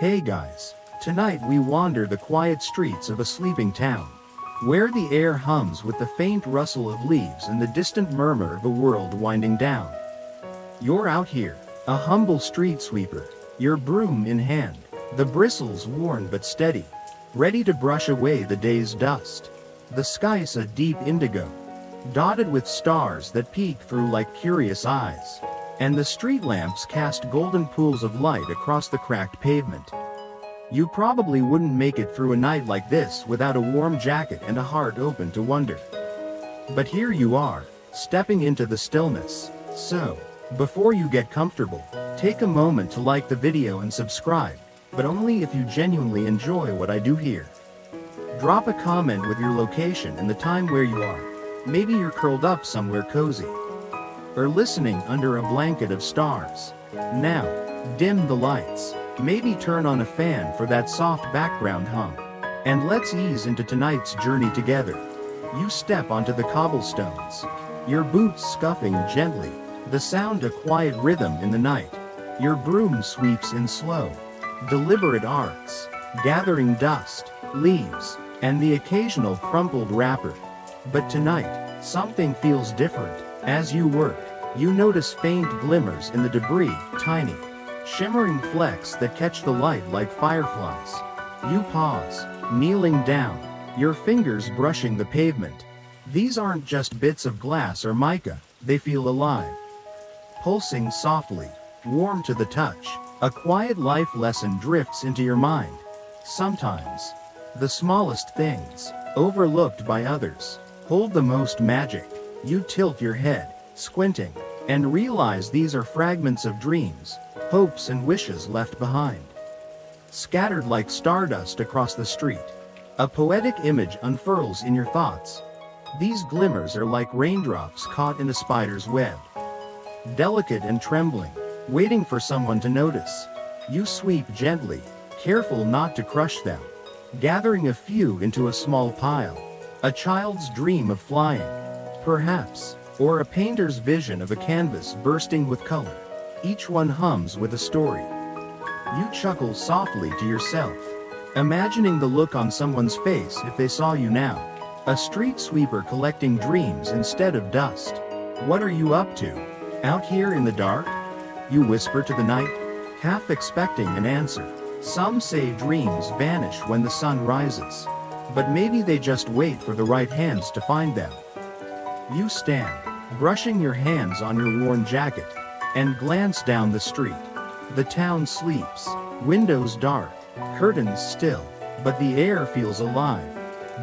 Hey guys, tonight we wander the quiet streets of a sleeping town, where the air hums with the faint rustle of leaves and the distant murmur of a world winding down. You're out here, a humble street sweeper, your broom in hand, the bristles worn but steady, ready to brush away the day's dust. The sky's a deep indigo, dotted with stars that peek through like curious eyes, and the street lamps cast golden pools of light across the cracked pavement. You probably wouldn't make it through a night like this without a warm jacket and a heart open to wonder. But here you are, stepping into the stillness. So, before you get comfortable, take a moment to like the video and subscribe, but only if you genuinely enjoy what I do here. Drop a comment with your location and the time where you are. Maybe you're curled up somewhere cozy, or listening under a blanket of stars. Now, dim the lights, maybe turn on a fan for that soft background hum, and let's ease into tonight's journey together. You step onto the cobblestones, your boots scuffing gently, the sound a quiet rhythm in the night. Your broom sweeps in slow, deliberate arcs, gathering dust, leaves, and the occasional crumpled wrapper. But tonight, something feels different. As you work, you notice faint glimmers in the debris, tiny, shimmering flecks that catch the light like fireflies. You pause, kneeling down, your fingers brushing the pavement. These aren't just bits of glass or mica, they feel alive. Pulsing softly, warm to the touch, a quiet life lesson drifts into your mind. Sometimes, the smallest things, overlooked by others, hold the most magic. You tilt your head, squinting, and realize these are fragments of dreams, hopes and wishes left behind. Scattered like stardust across the street, a poetic image unfurls in your thoughts. These glimmers are like raindrops caught in a spider's web. Delicate and trembling, waiting for someone to notice. You sweep gently, careful not to crush them, gathering a few into a small pile. A child's dream of flying, perhaps, or a painter's vision of a canvas bursting with color. Each one hums with a story. You chuckle softly to yourself, imagining the look on someone's face if they saw you now. A street sweeper collecting dreams instead of dust. What are you up to? Out here in the dark? You whisper to the night, half expecting an answer. Some say dreams vanish when the sun rises, but maybe they just wait for the right hands to find them. You stand, brushing your hands on your worn jacket, and glance down the street. The town sleeps, windows dark, curtains still, but the air feels alive,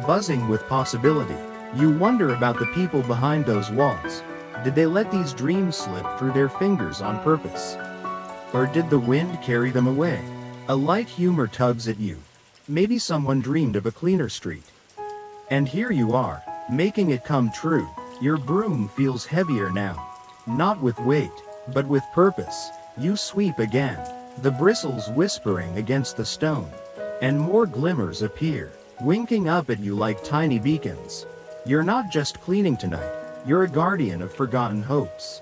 buzzing with possibility. You wonder about the people behind those walls. Did they let these dreams slip through their fingers on purpose? Or did the wind carry them away? A light humor tugs at you. Maybe someone dreamed of a cleaner street. And here you are, making it come true. Your broom feels heavier now. Not with weight, but with purpose. You sweep again, the bristles whispering against the stone. And more glimmers appear, winking up at you like tiny beacons. You're not just cleaning tonight, you're a guardian of forgotten hopes.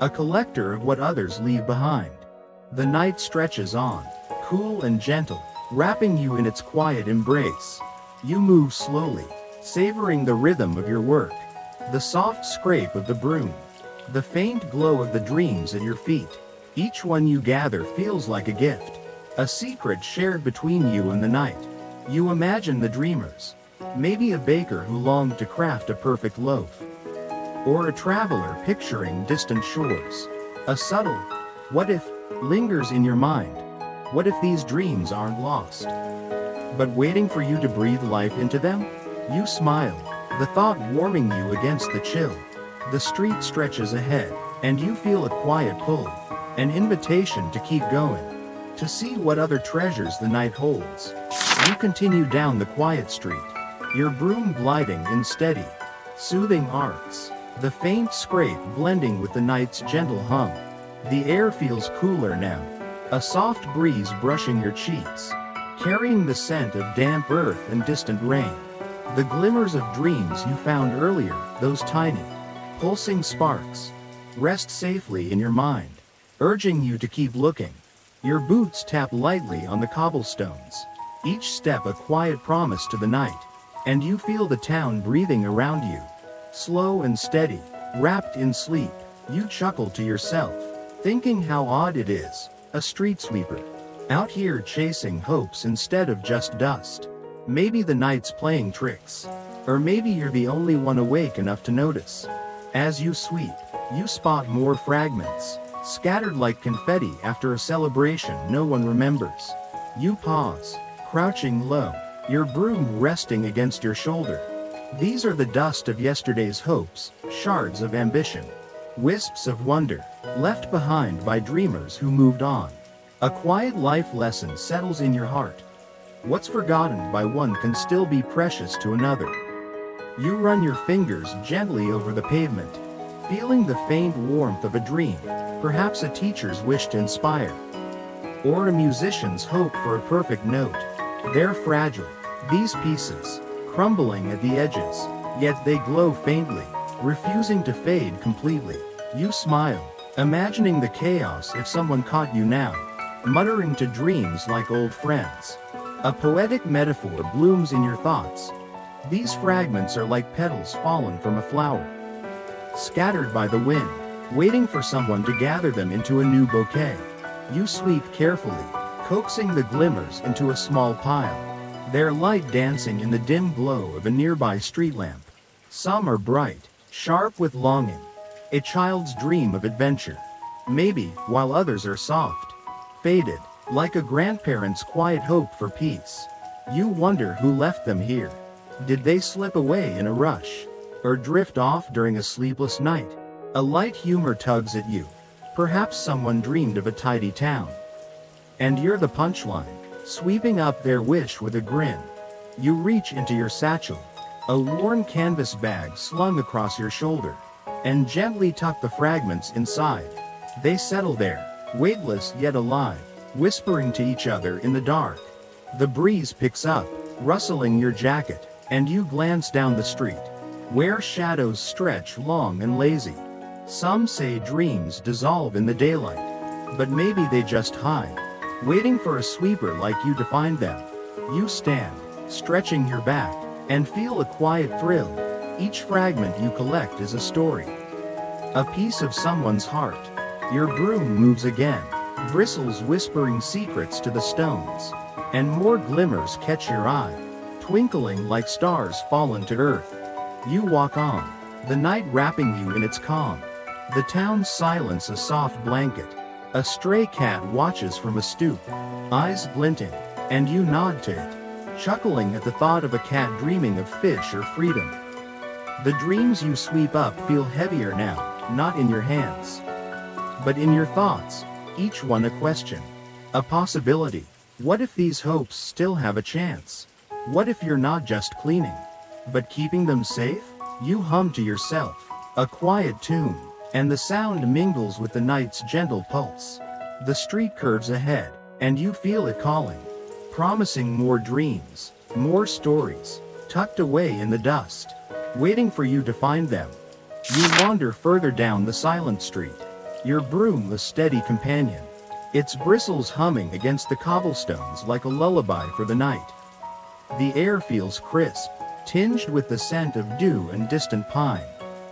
A collector of what others leave behind. The night stretches on, cool and gentle, wrapping you in its quiet embrace. You move slowly, savoring the rhythm of your work. The soft scrape of the broom, the faint glow of the dreams at your feet. Each one you gather feels like a gift, a secret shared between you and the night. You imagine the dreamers, maybe a baker who longed to craft a perfect loaf, or a traveler picturing distant shores. A subtle, what if, lingers in your mind. What if these dreams aren't lost, but waiting for you to breathe life into them? You smile, the thought warming you against the chill. The street stretches ahead, and you feel a quiet pull, an invitation to keep going, to see what other treasures the night holds. You continue down the quiet street, your broom gliding in steady, soothing arcs, the faint scrape blending with the night's gentle hum. The air feels cooler now, a soft breeze brushing your cheeks, carrying the scent of damp earth and distant rain. The glimmers of dreams you found earlier, those tiny, pulsing sparks, rest safely in your mind, urging you to keep looking. Your boots tap lightly on the cobblestones, each step a quiet promise to the night, and you feel the town breathing around you. Slow and steady, wrapped in sleep, you chuckle to yourself, thinking how odd it is, a street sweeper, out here chasing hopes instead of just dust. Maybe the night's playing tricks. Or maybe you're the only one awake enough to notice. As you sweep, you spot more fragments, scattered like confetti after a celebration no one remembers. You pause, crouching low, your broom resting against your shoulder. These are the dust of yesterday's hopes, shards of ambition, wisps of wonder, left behind by dreamers who moved on. A quiet life lesson settles in your heart. What's forgotten by one can still be precious to another. You run your fingers gently over the pavement, feeling the faint warmth of a dream, perhaps a teacher's wish to inspire, or a musician's hope for a perfect note. They're fragile, these pieces, crumbling at the edges, yet they glow faintly, refusing to fade completely. You smile, imagining the chaos if someone caught you now, muttering to dreams like old friends. A poetic metaphor blooms in your thoughts. These fragments are like petals fallen from a flower, scattered by the wind, waiting for someone to gather them into a new bouquet. You sweep carefully, coaxing the glimmers into a small pile, their light dancing in the dim glow of a nearby street lamp. Some are bright, sharp with longing, a child's dream of adventure. Maybe, while others are soft, faded, like a grandparent's quiet hope for peace. You wonder who left them here. Did they slip away in a rush, or drift off during a sleepless night? A light humor tugs at you. Perhaps someone dreamed of a tidy town, and you're the punchline, sweeping up their wish with a grin. You reach into your satchel, a worn canvas bag slung across your shoulder, and gently tuck the fragments inside. They settle there, weightless yet alive, whispering to each other in the dark. The breeze picks up, rustling your jacket, and you glance down the street, where shadows stretch long and lazy. Some say dreams dissolve in the daylight, but maybe they just hide, waiting for a sweeper like you to find them. You stand, stretching your back, and feel a quiet thrill. Each fragment you collect is a story, a piece of someone's heart. Your broom moves again, bristles whispering secrets to the stones, and more glimmers catch your eye, twinkling like stars fallen to earth. You walk on, the night wrapping you in its calm, the town's silence a soft blanket. A stray cat watches from a stoop, eyes glinting, and you nod to it, chuckling at the thought of a cat dreaming of fish or freedom. The dreams you sweep up feel heavier now, not in your hands, but in your thoughts, each one a question, a possibility. What if these hopes still have a chance? What if you're not just cleaning, but keeping them safe? You hum to yourself, a quiet tune, and the sound mingles with the night's gentle pulse. The street curves ahead, and you feel it calling, promising more dreams, more stories, tucked away in the dust, waiting for you to find them. You wander further down the silent street, your broom a steady companion, its bristles humming against the cobblestones like a lullaby for the night. The air feels crisp, tinged with the scent of dew and distant pine,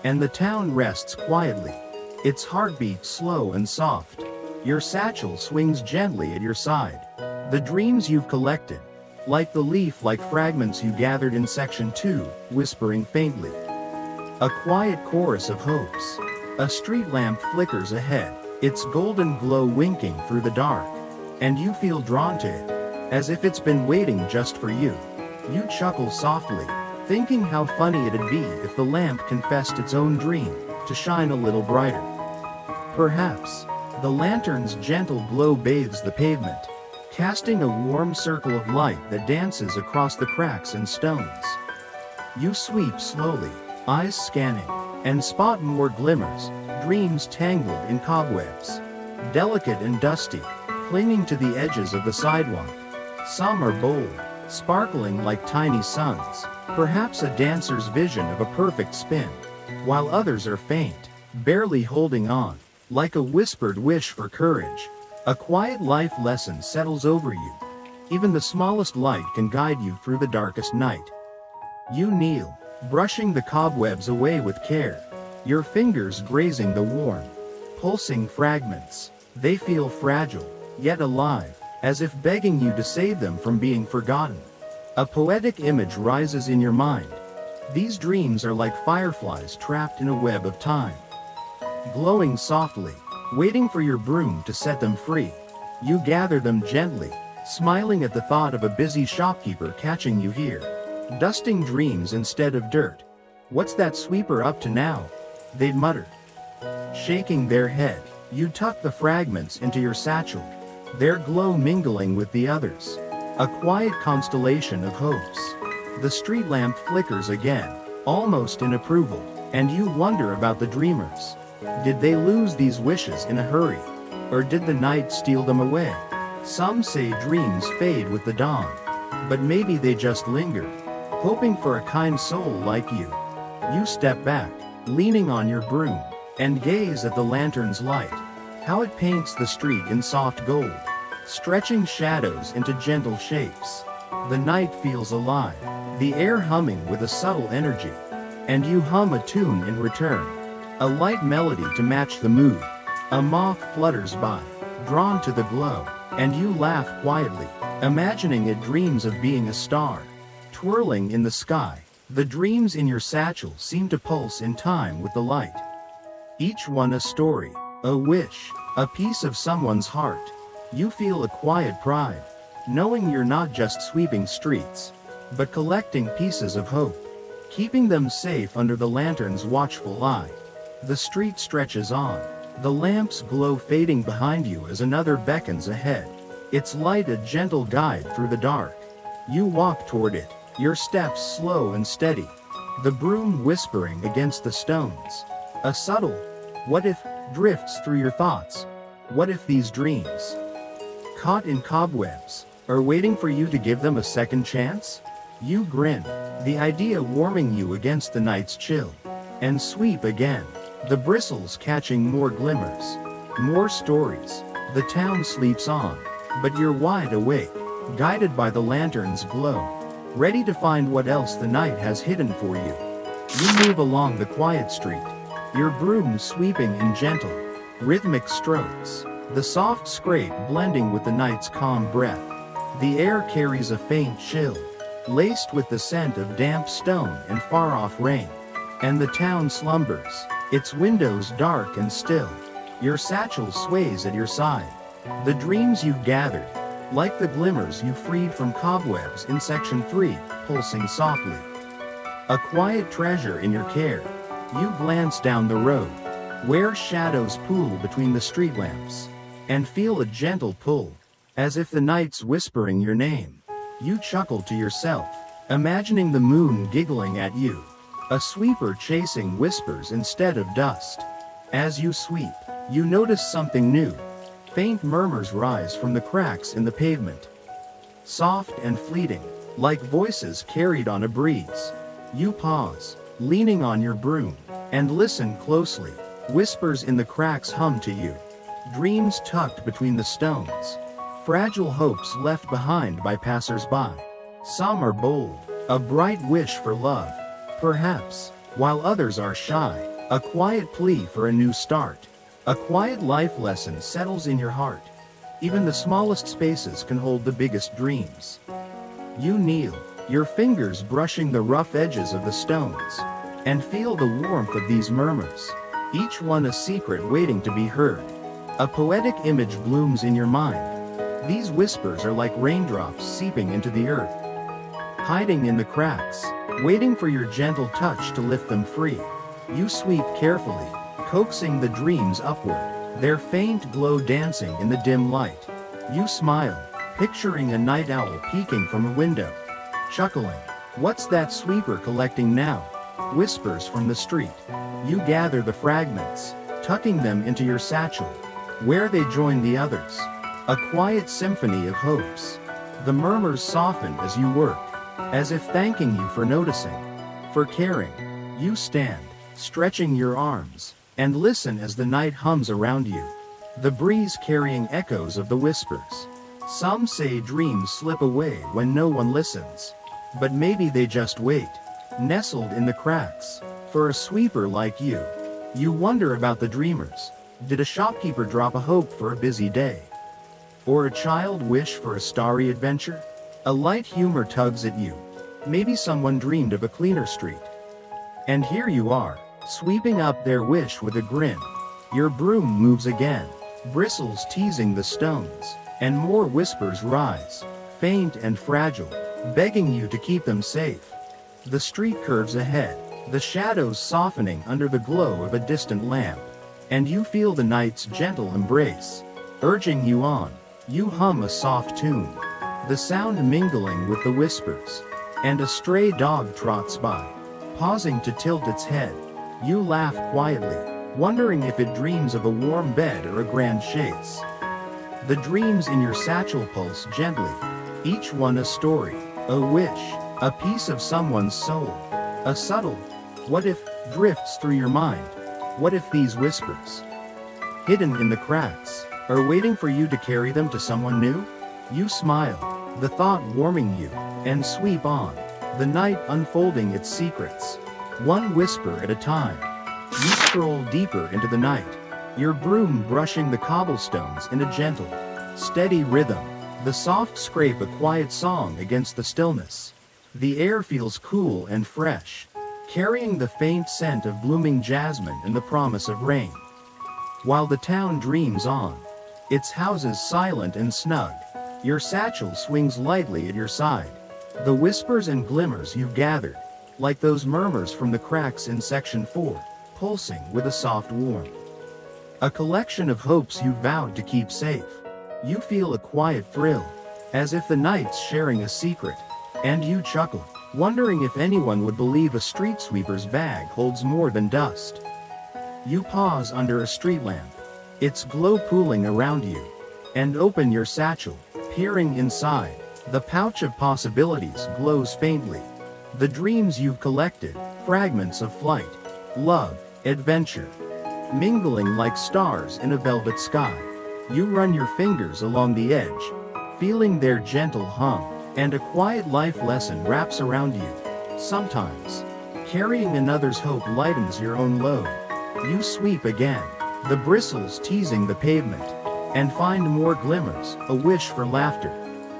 and the town rests quietly, its heartbeat slow and soft. Your satchel swings gently at your side. The dreams you've collected, like the leaf-like fragments you gathered in section 2, whispering faintly. A quiet chorus of hopes. A street lamp flickers ahead, its golden glow winking through the dark, and you feel drawn to it, as if it's been waiting just for you. You chuckle softly, thinking how funny it'd be if the lamp confessed its own dream to shine a little brighter. Perhaps the lantern's gentle glow bathes the pavement, casting a warm circle of light that dances across the cracks and stones. You sweep slowly, eyes scanning, and spot more glimmers, dreams tangled in cobwebs, delicate and dusty, clinging to the edges of the sidewalk. Some are bold, sparkling like tiny suns, perhaps a dancer's vision of a perfect spin, while others are faint, barely holding on, like a whispered wish for courage. A quiet life lesson settles over you. Even the smallest light can guide you through the darkest night. You kneel, brushing the cobwebs away with care, your fingers grazing the warm, pulsing fragments. They feel fragile, yet alive, as if begging you to save them from being forgotten. A poetic image rises in your mind. These dreams are like fireflies trapped in a web of time, glowing softly, waiting for your broom to set them free. You gather them gently, smiling at the thought of a busy shopkeeper catching you here, dusting dreams instead of dirt. "What's that sweeper up to now?" they'd mutter. Shaking their head, you tuck the fragments into your satchel, their glow mingling with the others. A quiet constellation of hopes. The street lamp flickers again, almost in approval, and you wonder about the dreamers. Did they lose these wishes in a hurry? Or did the night steal them away? Some say dreams fade with the dawn, but maybe they just lingered, hoping for a kind soul like you. You step back, leaning on your broom, and gaze at the lantern's light, how it paints the street in soft gold, stretching shadows into gentle shapes. The night feels alive, the air humming with a subtle energy, and you hum a tune in return, a light melody to match the mood. A moth flutters by, drawn to the glow, and you laugh quietly, imagining it dreams of being a star, twirling in the sky. The dreams in your satchel seem to pulse in time with the light. Each one a story, a wish, a piece of someone's heart. You feel a quiet pride, knowing you're not just sweeping streets, but collecting pieces of hope, keeping them safe under the lantern's watchful eye. The street stretches on, the lamp's glow fading behind you as another beckons ahead, its light a gentle guide through the dark. You walk toward it, your steps slow and steady, the broom whispering against the stones. A subtle, "what if?" drifts through your thoughts. What if these dreams, caught in cobwebs, are waiting for you to give them a second chance? You grin, the idea warming you against the night's chill, and sweep again, the bristles catching more glimmers, more stories. The town sleeps on, but you're wide awake, guided by the lantern's glow, ready to find what else the night has hidden for you. You move along the quiet street, your broom sweeping in gentle, rhythmic strokes, the soft scrape blending with the night's calm breath. The air carries a faint chill, laced with the scent of damp stone and far-off rain. And the town slumbers, its windows dark and still. Your satchel sways at your side. The dreams you've gathered, like the glimmers you freed from cobwebs in Section 3, pulsing softly. A quiet treasure in your care. You glance down the road, where shadows pool between the street lamps, and feel a gentle pull, as if the night's whispering your name. You chuckle to yourself, imagining the moon giggling at you, a sweeper chasing whispers instead of dust. As you sweep, you notice something new. Faint murmurs rise from the cracks in the pavement, soft and fleeting, like voices carried on a breeze. You pause, leaning on your broom, and listen closely. Whispers in the cracks hum to you, dreams tucked between the stones, fragile hopes left behind by passers-by. Some are bold, a bright wish for love, perhaps, while others are shy, a quiet plea for a new start. A quiet life lesson settles in your heart. Even the smallest spaces can hold the biggest dreams. You kneel, your fingers brushing the rough edges of the stones, and feel the warmth of these murmurs, each one a secret waiting to be heard. A poetic image blooms in your mind. These whispers are like raindrops seeping into the earth, hiding in the cracks, waiting for your gentle touch to lift them free. You sweep carefully, coaxing the dreams upward, their faint glow dancing in the dim light. You smile, picturing a night owl peeking from a window, chuckling. "What's that sweeper collecting now?" whispers from the street. You gather the fragments, tucking them into your satchel, where they join the others. A quiet symphony of hopes. The murmurs soften as you work, as if thanking you for noticing, for caring. You stand, stretching your arms, and listen as the night hums around you. the breeze carrying echoes of the whispers. Some say dreams slip away when no one listens. But maybe they just wait, nestled in the cracks. For a sweeper like you, you wonder about the dreamers. Did a shopkeeper drop a hope for a busy day? Or a child wish for a starry adventure? A light humor tugs at you. Maybe someone dreamed of a cleaner street. And here you are, sweeping up their wish with a grin. Your broom moves again, bristles teasing the stones, and more whispers rise, faint and fragile, begging you to keep them safe. The street curves ahead, the shadows softening under the glow of a distant lamp, and you feel the night's gentle embrace, urging you on. You hum a soft tune, the sound mingling with the whispers, and a stray dog trots by, pausing to tilt its head. You laugh quietly, wondering if it dreams of a warm bed or a grand chaise. The dreams in your satchel pulse gently, each one a story, a wish, a piece of someone's soul. A subtle, what if, drifts through your mind. What if these whispers, hidden in the cracks, are waiting for you to carry them to someone new? You smile, the thought warming you, and sweep on, the night unfolding its secrets, one whisper at a time. You stroll deeper into the night, your broom brushing the cobblestones in a gentle, steady rhythm, the soft scrape a quiet song against the stillness. The air feels cool and fresh, carrying the faint scent of blooming jasmine and the promise of rain. While the town dreams on, its houses silent and snug, your satchel swings lightly at your side. The whispers and glimmers you've gathered, like those murmurs from the cracks in Section 4, pulsing with a soft warmth. A collection of hopes you vowed to keep safe. You feel a quiet thrill, as if the night's sharing a secret, and you chuckle, wondering if anyone would believe a street sweeper's bag holds more than dust. You pause under a street lamp, its glow pooling around you, and open your satchel, peering inside. The pouch of possibilities glows faintly. The dreams you've collected, fragments of flight, love, adventure, mingling like stars in a velvet sky. You run your fingers along the edge, feeling their gentle hum, and a quiet life lesson wraps around you. Sometimes, carrying another's hope lightens your own load. You sweep again, the bristles teasing the pavement, and find more glimmers, a wish for laughter,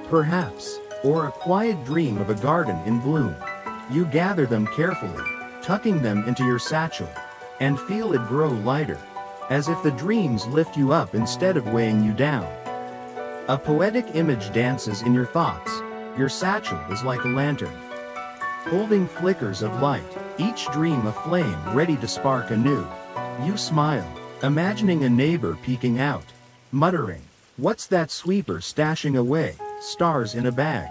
perhaps, or a quiet dream of a garden in bloom. You gather them carefully, tucking them into your satchel, and feel it grow lighter, as if the dreams lift you up instead of weighing you down. A poetic image dances in your thoughts. Your satchel is like a lantern, holding flickers of light, each dream a flame ready to spark anew. You smile, imagining a neighbor peeking out, muttering, "What's that sweeper stashing away, stars in a bag?"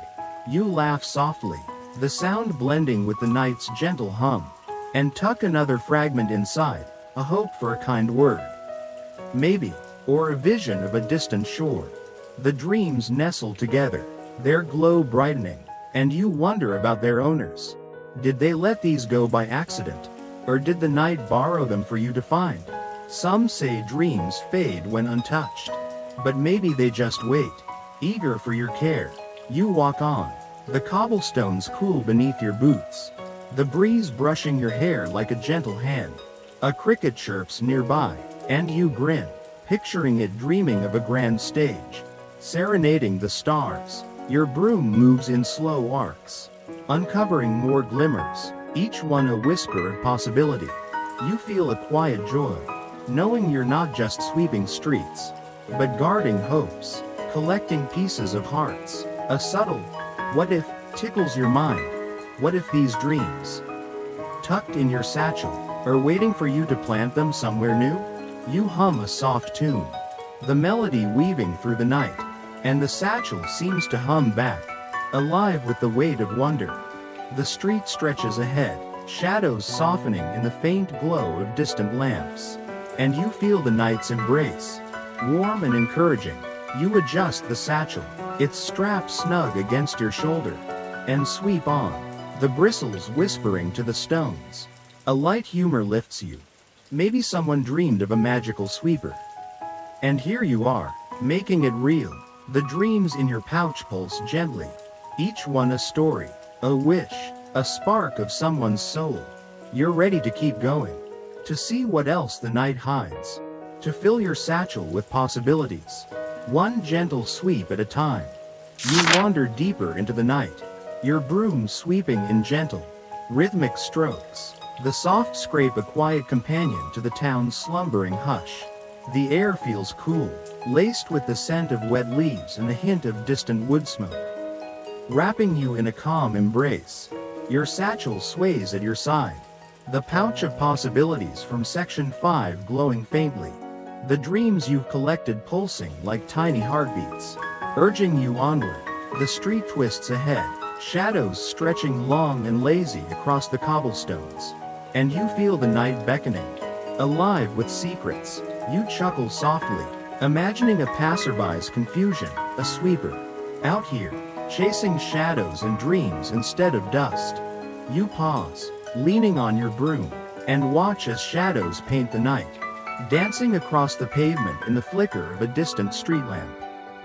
You laugh softly, the sound blending with the night's gentle hum, and tuck another fragment inside, a hope for a kind word, maybe, or a vision of a distant shore. The dreams nestle together, their glow brightening, and you wonder about their owners. Did they let these go by accident? Or did the night borrow them for you to find? Some say dreams fade when untouched, but maybe they just wait, eager for your care. You walk on, the cobblestones cool beneath your boots, the breeze brushing your hair like a gentle hand. A cricket chirps nearby, and you grin, picturing it dreaming of a grand stage, serenading the stars. Your broom moves in slow arcs, uncovering more glimmers, each one a whisper of possibility. You feel a quiet joy, knowing you're not just sweeping streets, but guarding hopes, collecting pieces of hearts. A subtle, what if, tickles your mind. What if these dreams, tucked in your satchel, are waiting for you to plant them somewhere new? You hum a soft tune, the melody weaving through the night, and the satchel seems to hum back, alive with the weight of wonder. The street stretches ahead, shadows softening in the faint glow of distant lamps, and you feel the night's embrace, warm and encouraging. You adjust the satchel, its strap snug against your shoulder, and sweep on, the bristles whispering to the stones. A light humor lifts you. Maybe someone dreamed of a magical sweeper. And here you are, making it real. The dreams in your pouch pulse gently. Each one a story, a wish, a spark of someone's soul. You're ready to keep going. To see what else the night hides. To fill your satchel with possibilities. One gentle sweep at a time. You wander deeper into the night. Your broom sweeping in gentle, rhythmic strokes. The soft scrape a quiet companion to the town's slumbering hush. The air feels cool, laced with the scent of wet leaves and a hint of distant wood smoke. Wrapping you in a calm embrace. Your satchel sways at your side. The pouch of possibilities from Section 5 glowing faintly. The dreams you've collected pulsing like tiny heartbeats. Urging you onward. The street twists ahead, shadows stretching long and lazy across the cobblestones. And you feel the night beckoning. Alive with secrets, you chuckle softly, imagining a passerby's confusion, a sweeper. Out here, chasing shadows and dreams instead of dust. You pause, leaning on your broom, and watch as shadows paint the night. Dancing across the pavement in the flicker of a distant street lamp.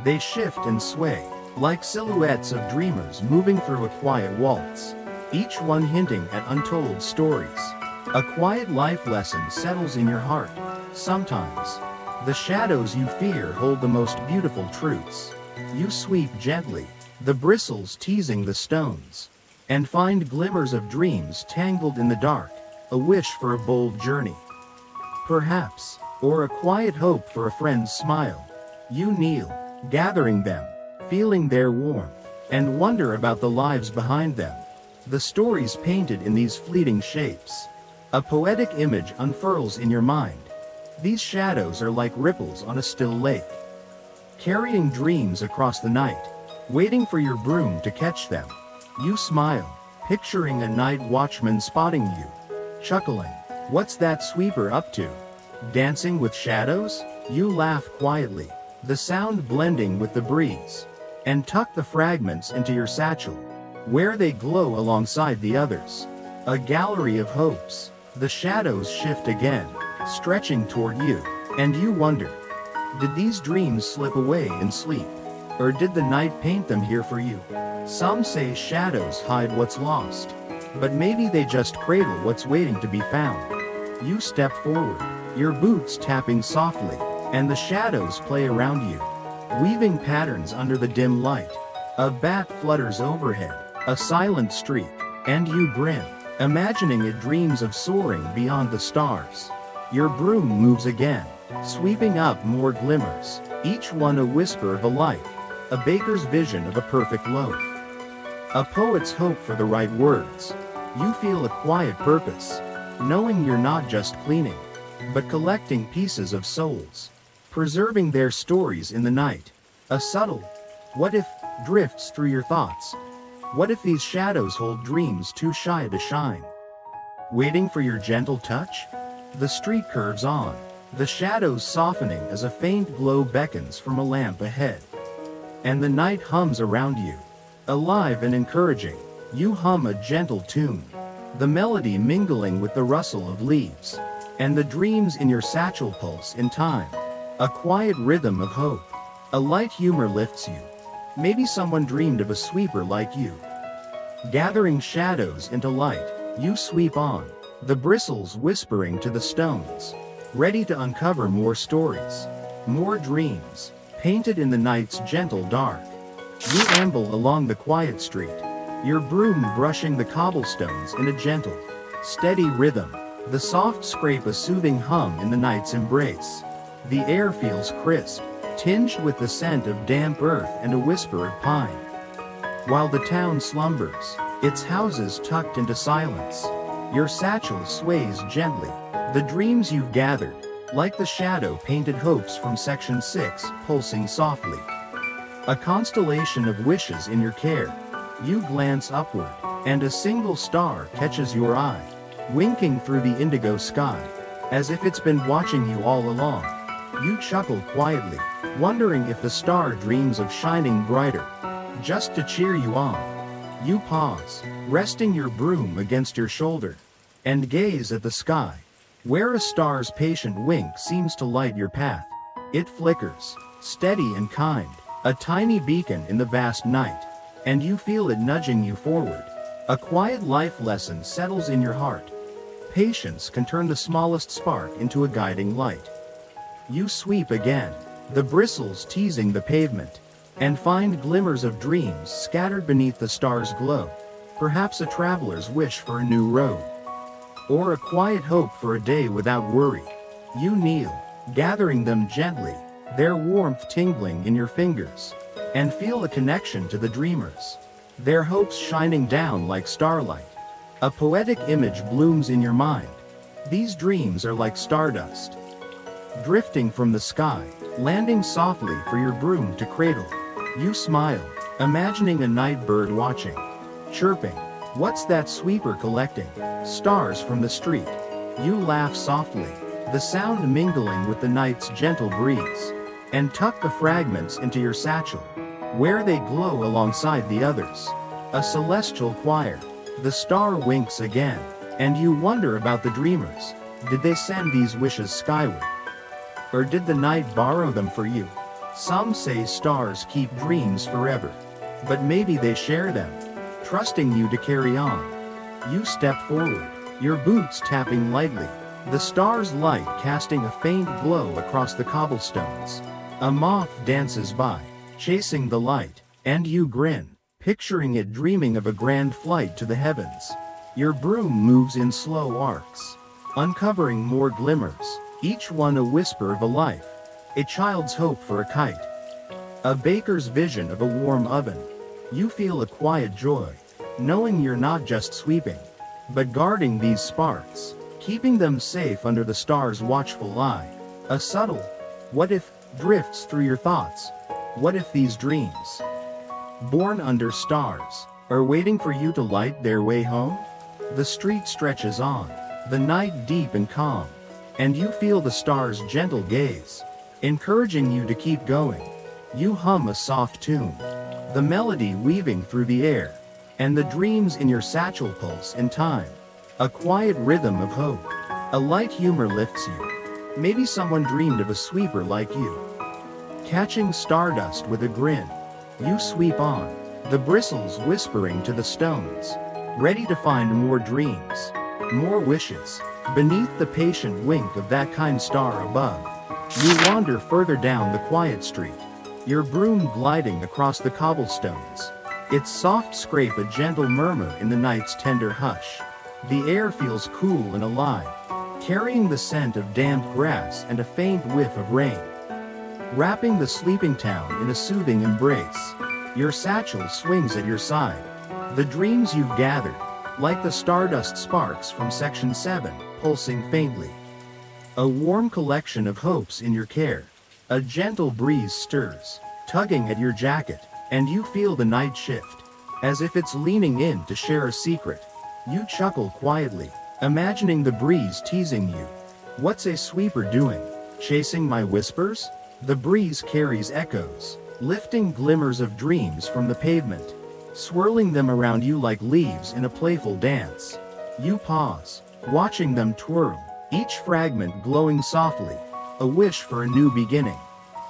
They shift and sway, like silhouettes of dreamers moving through a quiet waltz. Each one hinting at untold stories. A quiet life lesson settles in your heart. Sometimes, the shadows you fear hold the most beautiful truths. You sweep gently, the bristles teasing the stones, and find glimmers of dreams tangled in the dark, a wish for a bold journey. Perhaps, or a quiet hope for a friend's smile. You kneel, gathering them, feeling their warmth, and wonder about the lives behind them. The stories painted in these fleeting shapes. A poetic image unfurls in your mind. These shadows are like ripples on a still lake, carrying dreams across the night, waiting for your broom to catch them. You smile, picturing a night watchman spotting you, chuckling. What's that sweeper up to? Dancing with shadows? You laugh quietly, the sound blending with the breeze, and tuck the fragments into your satchel, where they glow alongside the others. A gallery of hopes. The shadows shift again, stretching toward you, and you wonder, did these dreams slip away in sleep? Or did the night paint them here for you? Some say shadows hide what's lost, but maybe they just cradle what's waiting to be found. You step forward, your boots tapping softly, and the shadows play around you, weaving patterns under the dim light. A bat flutters overhead, a silent streak, and you grin, imagining it dreams of soaring beyond the stars. Your broom moves again, sweeping up more glimmers, each one a whisper of a life, a baker's vision of a perfect loaf, a poet's hope for the right words. You feel a quiet purpose, knowing you're not just cleaning, but collecting pieces of souls, preserving their stories in the night. A subtle, what if, drifts through your thoughts. What if these shadows hold dreams too shy to shine? Waiting for your gentle touch? The street curves on, the shadows softening as a faint glow beckons from a lamp ahead. And the night hums around you. Alive and encouraging, you hum a gentle tune, the melody mingling with the rustle of leaves, and the dreams in your satchel pulse in time. A quiet rhythm of hope. A light humor lifts you. Maybe someone dreamed of a sweeper like you. Gathering shadows into light, you sweep on, the bristles whispering to the stones, ready to uncover more stories, more dreams, painted in the night's gentle dark. You amble along the quiet street, your broom brushing the cobblestones in a gentle, steady rhythm, the soft scrape a soothing hum in the night's embrace. The air feels crisp, tinged with the scent of damp earth and a whisper of pine. While the town slumbers, its houses tucked into silence, your satchel sways gently, the dreams you've gathered, like the shadow-painted hopes from Section 6, pulsing softly. A constellation of wishes in your care. You glance upward, and a single star catches your eye, winking through the indigo sky, as if it's been watching you all along. You chuckle quietly, wondering if the star dreams of shining brighter, just to cheer you on. You pause, resting your broom against your shoulder, and gaze at the sky, where a star's patient wink seems to light your path. It flickers, steady and kind, a tiny beacon in the vast night, and you feel it nudging you forward. A quiet life lesson settles in your heart. Patience can turn the smallest spark into a guiding light. You sweep again, the bristles teasing the pavement, and find glimmers of dreams scattered beneath the stars' glow. Perhaps a traveler's wish for a new road, or a quiet hope for a day without worry. You kneel, gathering them gently, their warmth tingling in your fingers, and feel a connection to the dreamers, their hopes shining down like starlight. A poetic image blooms in your mind. These dreams are like stardust, drifting from the sky, landing softly for your broom to cradle. You smile, imagining a night bird watching, chirping, "What's that sweeper collecting?" Stars from the street. You laugh softly, the sound mingling with the night's gentle breeze, and tuck the fragments into your satchel, where they glow alongside the others. A celestial choir. The star winks again, and you wonder about the dreamers. Did they send these wishes skyward? Or did the night borrow them for you? Some say stars keep dreams forever, but maybe they share them, trusting you to carry on. You step forward, your boots tapping lightly, the star's light casting a faint glow across the cobblestones. A moth dances by, chasing the light, and you grin, picturing it dreaming of a grand flight to the heavens. Your broom moves in slow arcs, uncovering more glimmers, each one a whisper of a life, a child's hope for a kite, a baker's vision of a warm oven. You feel a quiet joy, knowing you're not just sweeping, but guarding these sparks, keeping them safe under the star's watchful eye. A subtle, "what if?" drifts through your thoughts. What if these dreams, born under stars, are waiting for you to light their way home? The street stretches on, the night deep and calm, and you feel the stars' gentle gaze, encouraging you to keep going. You hum a soft tune, the melody weaving through the air, and the dreams in your satchel pulse in time. A quiet rhythm of hope. A light humor lifts you. Maybe someone dreamed of a sweeper like you. Catching stardust with a grin, you sweep on, the bristles whispering to the stones, ready to find more dreams, more wishes, beneath the patient wink of that kind star above. You wander further down the quiet street, your broom gliding across the cobblestones, its soft scrape a gentle murmur in the night's tender hush. The air feels cool and alive, carrying the scent of damp grass and a faint whiff of rain, wrapping the sleeping town in a soothing embrace. Your satchel swings at your side, the dreams you've gathered, like the stardust sparks from Section 7, pulsing faintly. A warm collection of hopes in your care. A gentle breeze stirs, tugging at your jacket, and you feel the night shift, as if it's leaning in to share a secret. You chuckle quietly, imagining the breeze teasing you. What's a sweeper doing? Chasing my whispers? The breeze carries echoes, lifting glimmers of dreams from the pavement, swirling them around you like leaves in a playful dance. You pause, watching them twirl, each fragment glowing softly, a wish for a new beginning,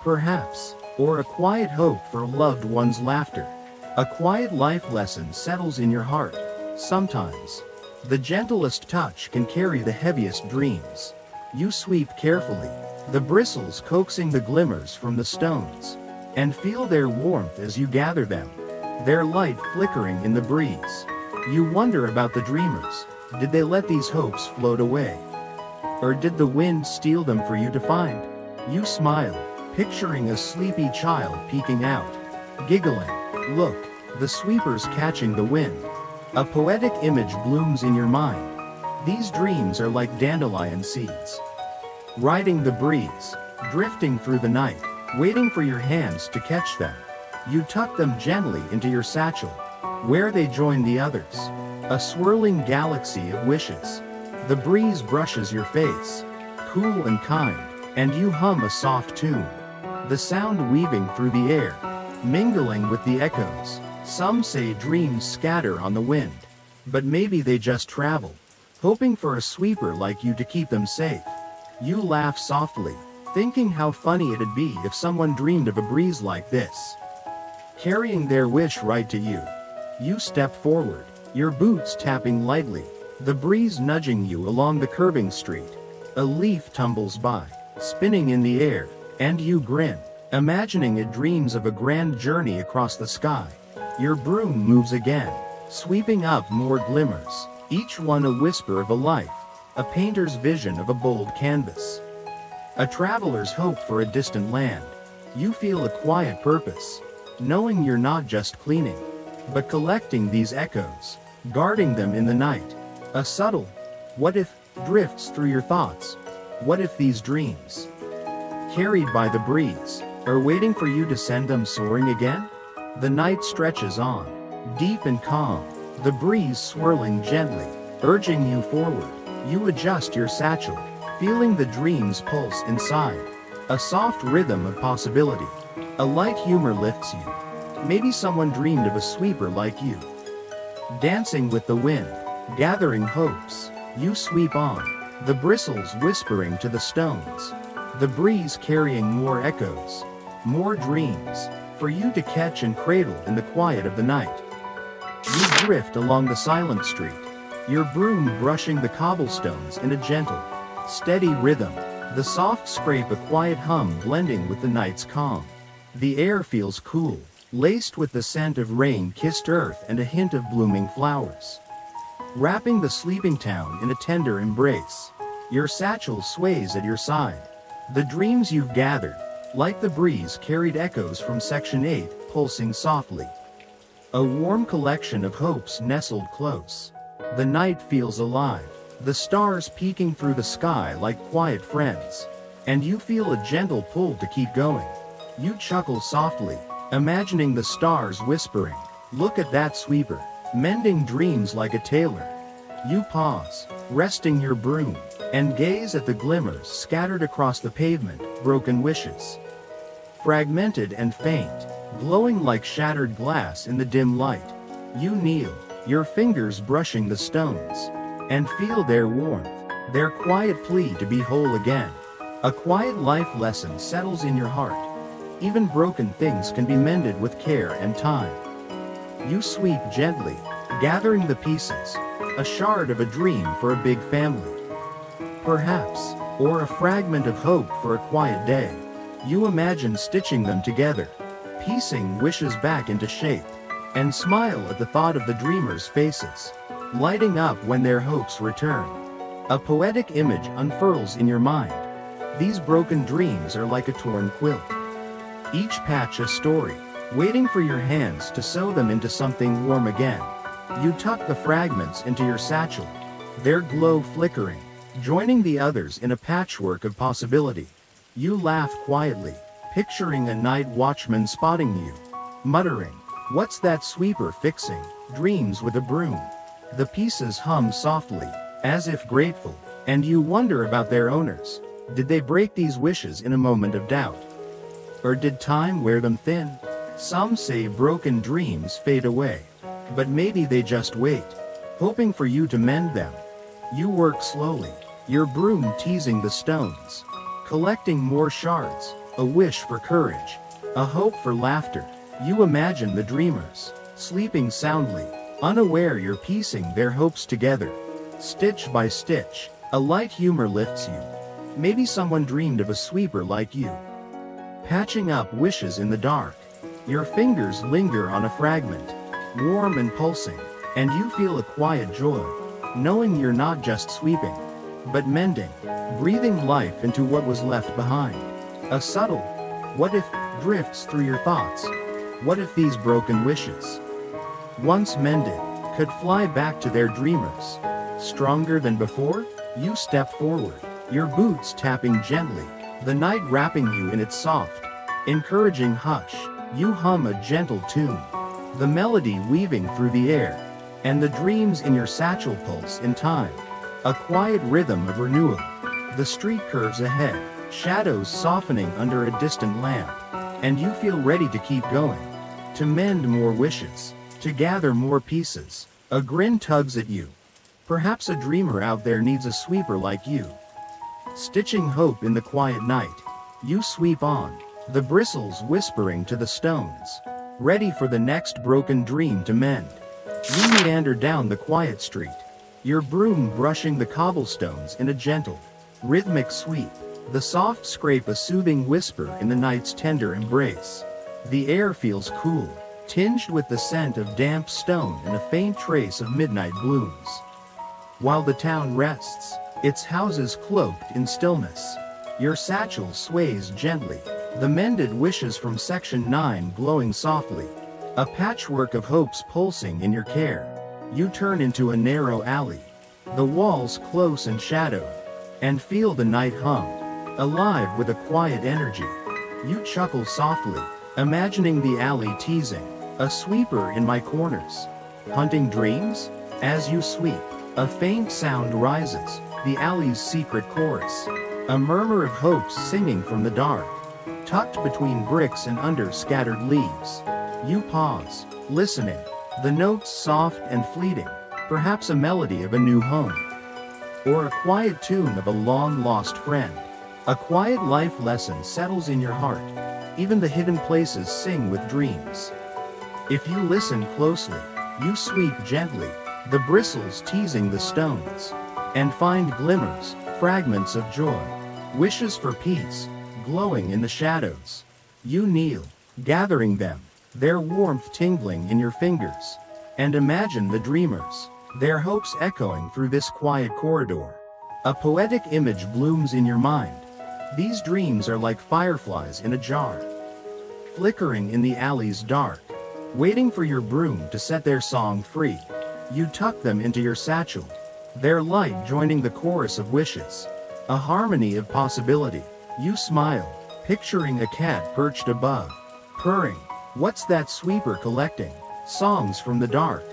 perhaps, or a quiet hope for a loved one's laughter. A quiet life lesson settles in your heart. Sometimes, the gentlest touch can carry the heaviest dreams. You sweep carefully, the bristles coaxing the glimmers from the stones, and feel their warmth as you gather them, their light flickering in the breeze. You wonder about the dreamers. Did they let these hopes float away? Or did the wind steal them for you to find? You smile, picturing a sleepy child peeking out, giggling. Look, the sweeper's catching the wind. A poetic image blooms in your mind. These dreams are like dandelion seeds, riding the breeze, drifting through the night, waiting for your hands to catch them. You tuck them gently into your satchel, where they join the others. A swirling galaxy of wishes. The breeze brushes your face, cool and kind, and you hum a soft tune, the sound weaving through the air, mingling with the echoes. Some say dreams scatter on the wind, but maybe they just travel, hoping for a sweeper like you to keep them safe. You laugh softly, thinking how funny it'd be if someone dreamed of a breeze like this, carrying their wish right to you. You step forward, your boots tapping lightly, the breeze nudging you along the curving street. A leaf tumbles by, spinning in the air, and you grin, imagining it dreams of a grand journey across the sky. Your broom moves again, sweeping up more glimmers, each one a whisper of a life, a painter's vision of a bold canvas, a traveler's hope for a distant land. You feel a quiet purpose, knowing you're not just cleaning, but collecting these echoes, guarding them in the night. A subtle, what if, drifts through your thoughts. What if these dreams, carried by the breeze, are waiting for you to send them soaring again? The night stretches on, deep and calm, the breeze swirling gently, urging you forward. You adjust your satchel, feeling the dream's pulse inside. A soft rhythm of possibility. A light humor lifts you. Maybe someone dreamed of a sweeper like you, dancing with the wind, gathering hopes. You sweep on, the bristles whispering to the stones, the breeze carrying more echoes, more dreams, for you to catch and cradle in the quiet of the night. You drift along the silent street, your broom brushing the cobblestones in a gentle, steady rhythm, the soft scrape a quiet hum blending with the night's calm. The air feels cool, laced with the scent of rain-kissed earth and a hint of blooming flowers, wrapping the sleeping town in a tender embrace. Your satchel sways at your side. The dreams you've gathered, like the breeze carried echoes from Section 8, pulsing softly. A warm collection of hopes nestled close. The night feels alive, the stars peeking through the sky like quiet friends. And you feel a gentle pull to keep going. You chuckle softly, imagining the stars whispering, "Look at that sweeper, mending dreams like a tailor." You pause, resting your broom, and gaze at the glimmers scattered across the pavement, broken wishes, fragmented and faint, glowing like shattered glass in the dim light. You kneel, your fingers brushing the stones, and feel their warmth, their quiet plea to be whole again. A quiet life lesson settles in your heart. Even broken things can be mended with care and time. You sweep gently, gathering the pieces, a shard of a dream for a big family, perhaps, or a fragment of hope for a quiet day. You imagine stitching them together, piecing wishes back into shape, and smile at the thought of the dreamers' faces, lighting up when their hopes return. A poetic image unfurls in your mind. These broken dreams are like a torn quilt, each patch a story, waiting for your hands to sew them into something warm again. You tuck the fragments into your satchel, their glow flickering, joining the others in a patchwork of possibility. You laugh quietly, picturing a night watchman spotting you, muttering, "What's that sweeper fixing?" Dreams with a broom. The pieces hum softly, as if grateful, and you wonder about their owners. Did they break these wishes in a moment of doubt? Or did time wear them thin? Some say broken dreams fade away, but maybe they just wait, hoping for you to mend them. You work slowly, your broom teasing the stones, collecting more shards, a wish for courage, a hope for laughter. You imagine the dreamers, sleeping soundly, unaware you're piecing their hopes together. Stitch by stitch, a light humor lifts you. Maybe someone dreamed of a sweeper like you, patching up wishes in the dark. Your fingers linger on a fragment, warm and pulsing, and you feel a quiet joy, knowing you're not just sweeping, but mending, breathing life into what was left behind. A subtle, what if, drifts through your thoughts. What if these broken wishes, once mended, could fly back to their dreamers, stronger than before? You step forward, your boots tapping gently, the night wrapping you in its soft, encouraging hush. You hum a gentle tune, the melody weaving through the air, and the dreams in your satchel pulse in time. A quiet rhythm of renewal. The street curves ahead, shadows softening under a distant lamp, and you feel ready to keep going, to mend more wishes, to gather more pieces. A grin tugs at you. Perhaps a dreamer out there needs a sweeper like you, stitching hope in the quiet night. You sweep on, the bristles whispering to the stones, ready for the next broken dream to mend. You meander down the quiet street, your broom brushing the cobblestones in a gentle, rhythmic sweep. The soft scrape a soothing whisper in the night's tender embrace. The air feels cool, tinged with the scent of damp stone and a faint trace of midnight blooms. While the town rests, its houses cloaked in stillness, your satchel sways gently, the mended wishes from Section 9 glowing softly. A patchwork of hopes pulsing in your care. You turn into a narrow alley, the walls close and shadowed, and feel the night hum, alive with a quiet energy. You chuckle softly, imagining the alley teasing, a sweeper in my corners, hunting dreams? As you sweep, a faint sound rises, the alley's secret chorus, a murmur of hopes singing from the dark, tucked between bricks and under scattered leaves. You pause, listening, the notes soft and fleeting, perhaps a melody of a new home, or a quiet tune of a long-lost friend. A quiet life lesson settles in your heart. Even the hidden places sing with dreams. If you listen closely, you sweep gently, the bristles teasing the stones, and find glimmers, fragments of joy, wishes for peace, glowing in the shadows. You kneel, gathering them, their warmth tingling in your fingers, and imagine the dreamers, their hopes echoing through this quiet corridor. A poetic image blooms in your mind. These dreams are like fireflies in a jar, flickering in the alley's dark, waiting for your broom to set their song free. You tuck them into your satchel, their light joining the chorus of wishes, a harmony of possibility. You smile, picturing a cat perched above, purring. What's that sweeper collecting? Songs from the dark.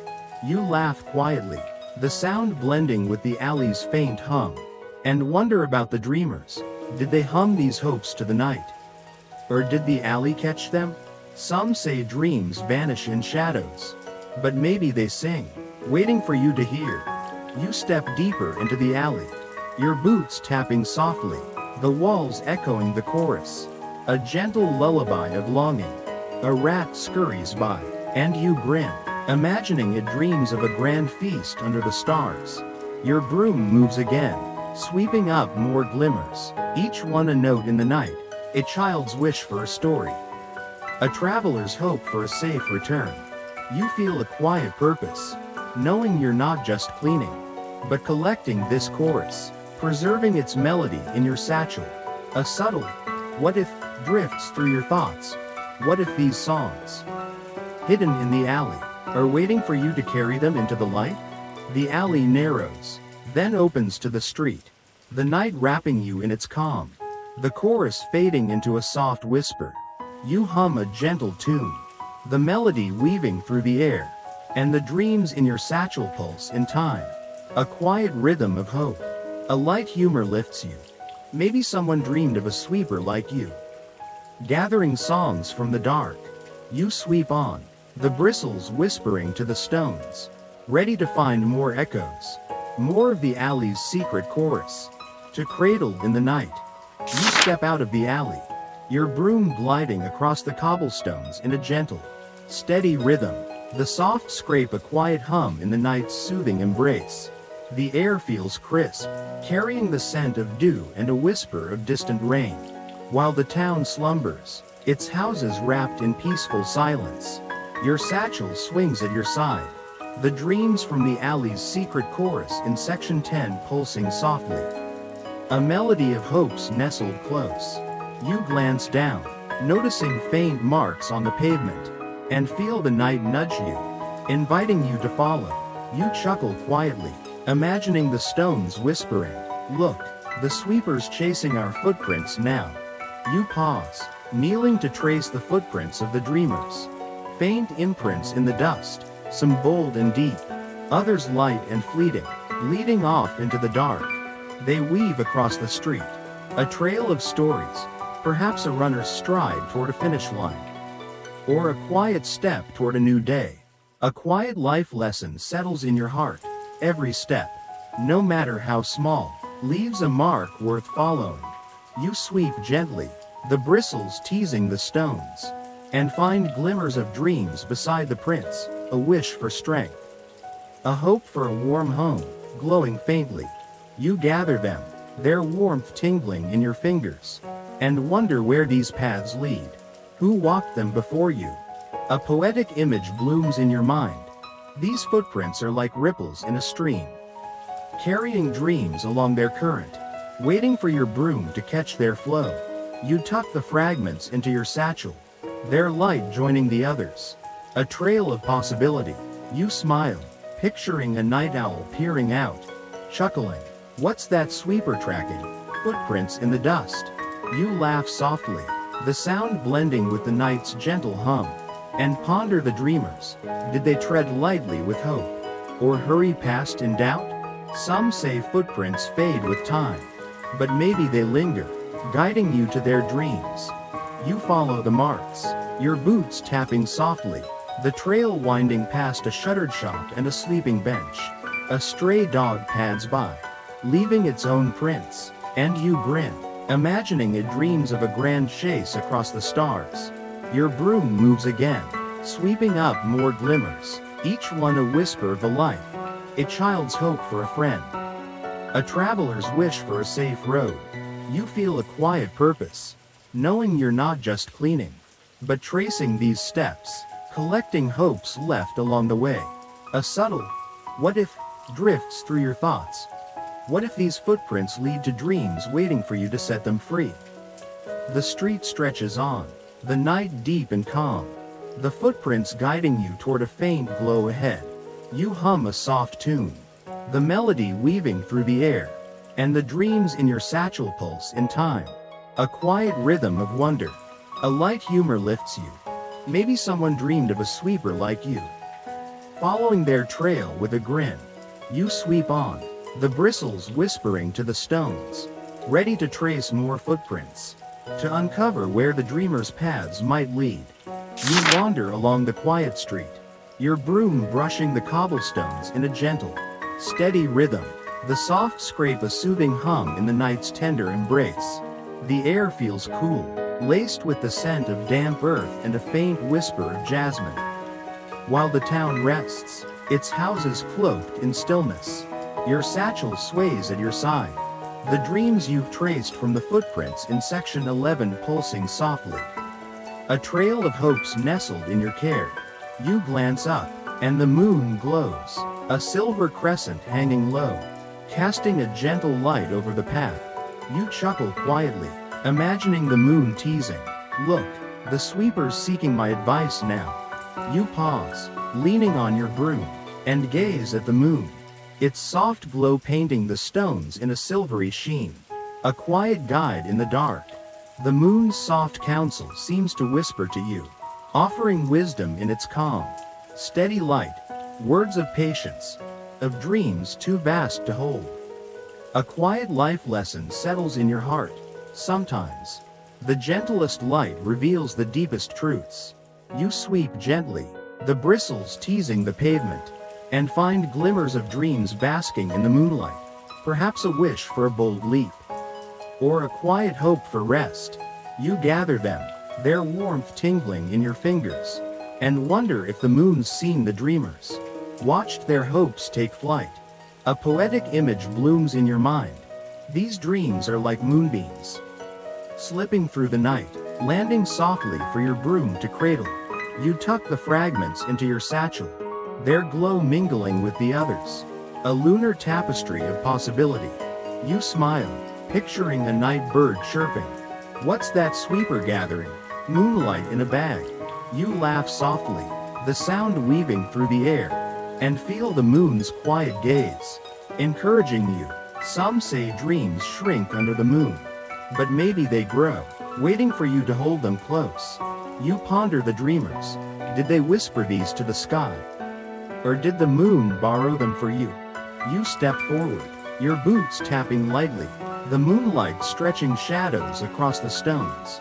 You laugh quietly, the sound blending with the alley's faint hum, and wonder about the dreamers. Did they hum these hopes to the night? Or did the alley catch them? Some say dreams vanish in shadows, but maybe they sing, waiting for you to hear. You step deeper into the alley, your boots tapping softly, the walls echoing the chorus, a gentle lullaby of longing. A rat scurries by, and you grin, imagining it dreams of a grand feast under the stars. Your broom moves again, sweeping up more glimmers, each one a note in the night, a child's wish for a story, a traveler's hope for a safe return. You feel a quiet purpose, knowing you're not just cleaning, but collecting this chorus, preserving its melody in your satchel. A subtle, what if, drifts through your thoughts. What if these songs, hidden in the alley, are waiting for you to carry them into the light? The alley narrows, then opens to the street, the night wrapping you in its calm, the chorus fading into a soft whisper. You hum a gentle tune, the melody weaving through the air, and the dreams in your satchel pulse in time. A quiet rhythm of hope. A light humor lifts you. Maybe someone dreamed of a sweeper like you. Gathering songs from the dark, you sweep on, the bristles whispering to the stones, ready to find more echoes, more of the alley's secret chorus, to cradle in the night. You step out of the alley, your broom gliding across the cobblestones in a gentle, steady rhythm, the soft scrape a quiet hum in the night's soothing embrace. The air feels crisp, carrying the scent of dew and a whisper of distant rain. While the town slumbers, its houses wrapped in peaceful silence, your satchel swings at your side, the dreams from the alley's secret chorus in Section 10 pulsing softly. A melody of hopes nestled close. You glance down, noticing faint marks on the pavement, and feel the night nudge you, inviting you to follow. You chuckle quietly, imagining the stones whispering, "Look, the sweeper's chasing our footprints now." You pause, kneeling to trace the footprints of the dreamers. Faint imprints in the dust, some bold and deep, others light and fleeting, leading off into the dark. They weave across the street, a trail of stories, perhaps a runner's stride toward a finish line, or a quiet step toward a new day. A quiet life lesson settles in your heart. Every step, no matter how small, leaves a mark worth following. You sweep gently, the bristles teasing the stones. And find glimmers of dreams beside the prints, a wish for strength. A hope for a warm home, glowing faintly. You gather them, their warmth tingling in your fingers. And wonder where these paths lead. Who walked them before you? A poetic image blooms in your mind. These footprints are like ripples in a stream, carrying dreams along their current, waiting for your broom to catch their flow. You tuck the fragments into your satchel, their light joining the others. A trail of possibility. You smile, picturing a night owl peering out, chuckling. What's that sweeper tracking? Footprints in the dust. You laugh softly, the sound blending with the night's gentle hum. And ponder the dreamers. Did they tread lightly with hope, or hurry past in doubt? Some say footprints fade with time, but maybe they linger, guiding you to their dreams. You follow the marks, your boots tapping softly, the trail winding past a shuttered shop and a sleeping bench. A stray dog pads by, leaving its own prints, and you grin, imagining it dreams of a grand chase across the stars. Your broom moves again, sweeping up more glimmers, each one a whisper of a life, a child's hope for a friend, a traveler's wish for a safe road. You feel a quiet purpose, knowing you're not just cleaning, but tracing these steps, collecting hopes left along the way. A subtle, what if, drifts through your thoughts. What if these footprints lead to dreams waiting for you to set them free? The street stretches on, the night deep and calm, the footprints guiding you toward a faint glow ahead. You hum a soft tune, the melody weaving through the air, and the dreams in your satchel pulse in time. A quiet rhythm of wonder, a light humor lifts you. Maybe someone dreamed of a sweeper like you. Following their trail with a grin, you sweep on, the bristles whispering to the stones, ready to trace more footprints, to uncover where the dreamer's paths might lead. You wander along the quiet street, your broom brushing the cobblestones in a gentle, steady rhythm, the soft scrape a soothing hum in the night's tender embrace. The air feels cool, laced with the scent of damp earth and a faint whisper of jasmine. While the town rests, its houses cloaked in stillness, your satchel sways at your side, the dreams you've traced from the footprints in section 11 pulsing softly. A trail of hopes nestled in your care. You glance up, and the moon glows, a silver crescent hanging low, casting a gentle light over the path. You chuckle quietly, imagining the moon teasing. Look, the sweeper's seeking my advice now. You pause, leaning on your broom, and gaze at the moon, its soft glow painting the stones in a silvery sheen. A quiet guide in the dark. The moon's soft counsel seems to whisper to you, offering wisdom in its calm, steady light, words of patience, of dreams too vast to hold. A quiet life lesson settles in your heart. Sometimes, the gentlest light reveals the deepest truths. You sweep gently, the bristles teasing the pavement, and find glimmers of dreams basking in the moonlight. Perhaps a wish for a bold leap, or a quiet hope for rest. You gather them, their warmth tingling in your fingers, and wonder if the moon's seen the dreamers, watched their hopes take flight. A poetic image blooms in your mind. These dreams are like moonbeams, slipping through the night, landing softly for your broom to cradle. You tuck the fragments into your satchel, their glow mingling with the others. A lunar tapestry of possibility. You smile, picturing a night bird chirping. What's that sweeper gathering? Moonlight in a bag. You laugh softly, the sound weaving through the air, and feel the moon's quiet gaze, encouraging you. Some say dreams shrink under the moon, but maybe they grow, waiting for you to hold them close. You ponder the dreamers. Did they whisper these to the sky? Or did the moon borrow them for you? You step forward, your boots tapping lightly, the moonlight stretching shadows across the stones,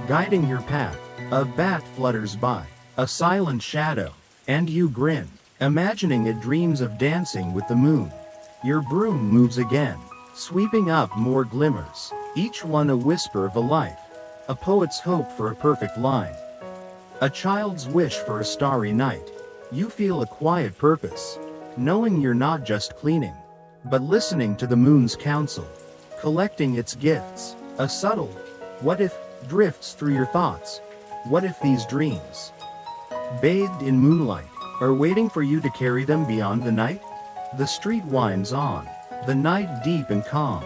guiding your path. A bat flutters by, a silent shadow, and you grin, imagining it dreams of dancing with the moon. Your broom moves again, sweeping up more glimmers, each one a whisper of a life, A poet's hope for a perfect line. A child's wish for a starry night. You feel a quiet purpose, knowing you're not just cleaning, but listening to the moon's counsel, collecting its gifts. A subtle, what if, drifts through your thoughts. What if these dreams, bathed in moonlight, are waiting for you to carry them beyond the night? The street winds on, the night deep and calm.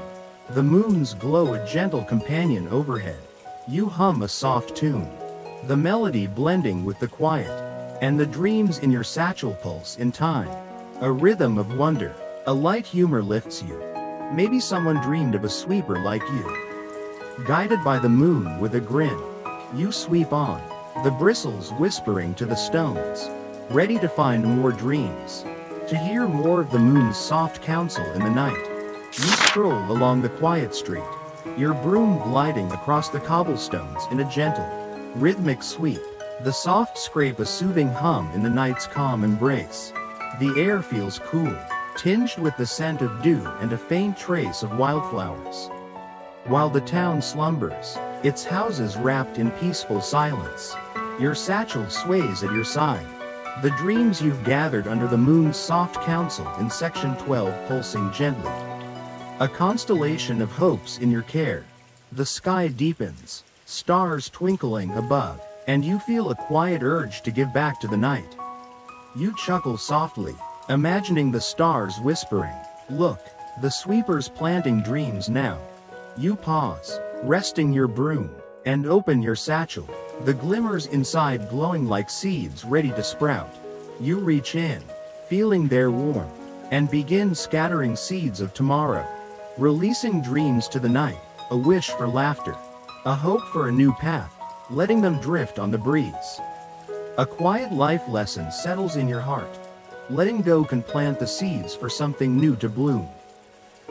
The moon's glow a gentle companion overhead. You hum a soft tune, the melody blending with the quiet, and the dreams in your satchel pulse in time. A rhythm of wonder, a light humor lifts you. Maybe someone dreamed of a sweeper like you. Guided by the moon with a grin, you sweep on, the bristles whispering to the stones, ready to find more dreams, to hear more of the moon's soft counsel in the night. You stroll along the quiet street, your broom gliding across the cobblestones in a gentle, rhythmic sweep. The soft scrape a soothing hum in the night's calm embrace. The air feels cool, tinged with the scent of dew and a faint trace of wildflowers. While the town slumbers, its houses wrapped in peaceful silence, your satchel sways at your side. The dreams you've gathered under the moon's soft counsel in section 12 pulsing gently. A constellation of hopes in your care. The sky deepens, stars twinkling above, and you feel a quiet urge to give back to the night. You chuckle softly, imagining the stars whispering, "Look, the sweeper's planting dreams now." You pause, resting your broom, and open your satchel, the glimmers inside glowing like seeds ready to sprout. You reach in, feeling their warmth, and begin scattering seeds of tomorrow, releasing dreams to the night, a wish for laughter, a hope for a new path, letting them drift on the breeze. A quiet life lesson settles in your heart. Letting go can plant the seeds for something new to bloom.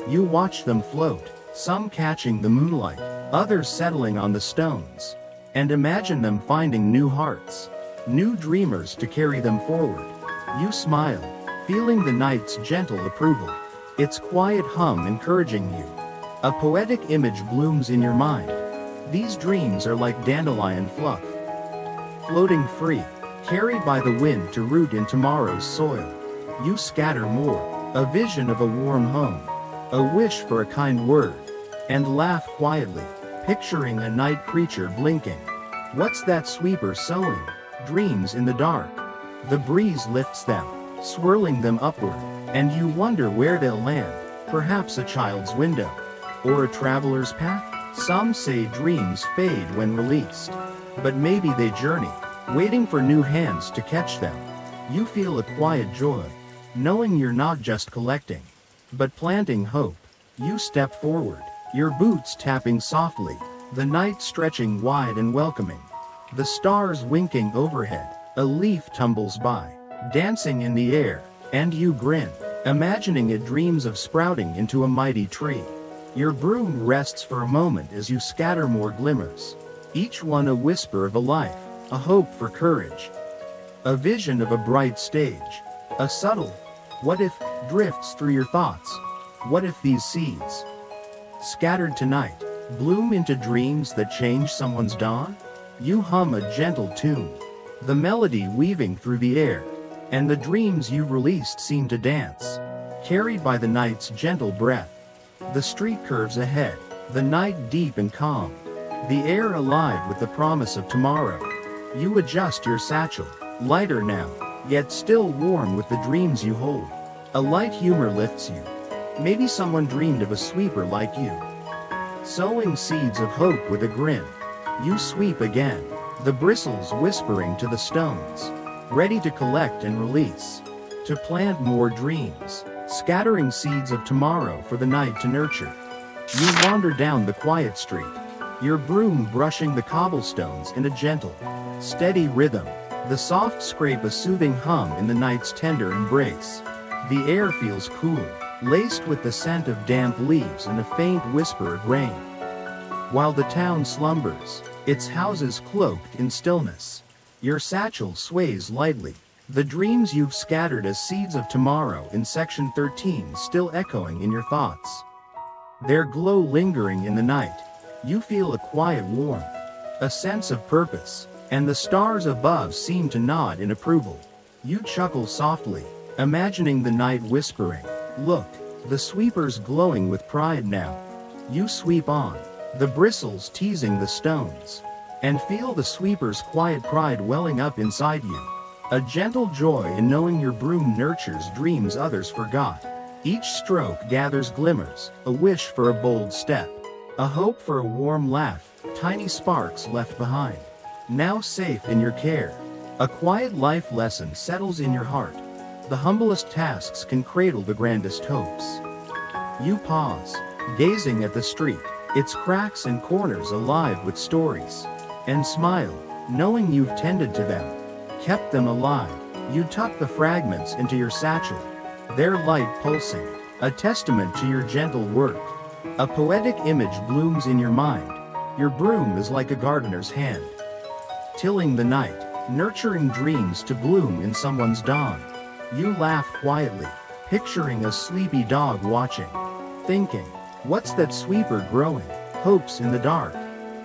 You watch them float, some catching the moonlight, others settling on the stones, and imagine them finding new hearts, new dreamers to carry them forward. You smile, feeling the night's gentle approval, its quiet hum encouraging you. A poetic image blooms in your mind. These dreams are like dandelion fluff, floating free, carried by the wind to root in tomorrow's soil. You scatter more, a vision of a warm home, a wish for a kind word, and laugh quietly, picturing a night creature blinking. What's that sweeper sowing? Dreams in the dark. The breeze lifts them, swirling them upward, and you wonder where they'll land. Perhaps a child's window, or a traveler's path? Some say dreams fade when released, but maybe they journey, waiting for new hands to catch them. You feel a quiet joy, knowing you're not just collecting, but planting hope. You step forward, your boots tapping softly, the night stretching wide and welcoming. The stars winking overhead, a leaf tumbles by, dancing in the air, and you grin, imagining it dreams of sprouting into a mighty tree. Your broom rests for a moment as you scatter more glimmers, each one a whisper of a life, a hope for courage, a vision of a bright stage. A subtle, what if, drifts through your thoughts. What if these seeds, scattered tonight, bloom into dreams that change someone's dawn? You hum a gentle tune, the melody weaving through the air, and the dreams you released seem to dance, carried by the night's gentle breath. The street curves ahead, the night deep and calm, the air alive with the promise of tomorrow. You adjust your satchel, lighter now, yet still warm with the dreams you hold. A light humor lifts you. Maybe someone dreamed of a sweeper like you. Sowing seeds of hope with a grin, you sweep again, the bristles whispering to the stones, ready to collect and release, to plant more dreams, scattering seeds of tomorrow for the night to nurture. You wander down the quiet street, your broom brushing the cobblestones in a gentle, steady rhythm, the soft scrape a soothing hum in the night's tender embrace. The air feels cool, laced with the scent of damp leaves and a faint whisper of rain. While the town slumbers, its houses cloaked in stillness, your satchel sways lightly, the dreams you've scattered as seeds of tomorrow in section 13 still echoing in your thoughts. Their glow lingering in the night, you feel a quiet warmth, a sense of purpose, and the stars above seem to nod in approval. You chuckle softly, imagining the night whispering, "Look, the sweeper's glowing with pride now." You sweep on, the bristles teasing the stones, and feel the sweeper's quiet pride welling up inside you. A gentle joy in knowing your broom nurtures dreams others forgot. Each stroke gathers glimmers, a wish for a bold step, a hope for a warm laugh, tiny sparks left behind. Now safe in your care, a quiet life lesson settles in your heart. The humblest tasks can cradle the grandest hopes. You pause, gazing at the street, its cracks and corners alive with stories, and smile, knowing you've tended to them, kept them alive. You tuck the fragments into your satchel, their light pulsing, a testament to your gentle work. A poetic image blooms in your mind. Your broom is like a gardener's hand, tilling the night, nurturing dreams to bloom in someone's dawn. You laugh quietly, picturing a sleepy dog watching, thinking, "What's that sweeper growing?" Hopes in the dark.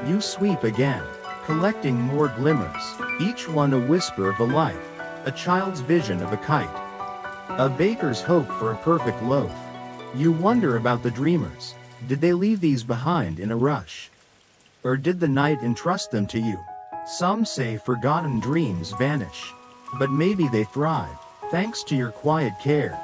You sweep again, collecting more glimmers, each one a whisper of a life, a child's vision of a kite, a baker's hope for a perfect loaf. You wonder about the dreamers. Did they leave these behind in a rush? Or did the night entrust them to you? Some say forgotten dreams vanish, but maybe they thrive, thanks to your quiet care.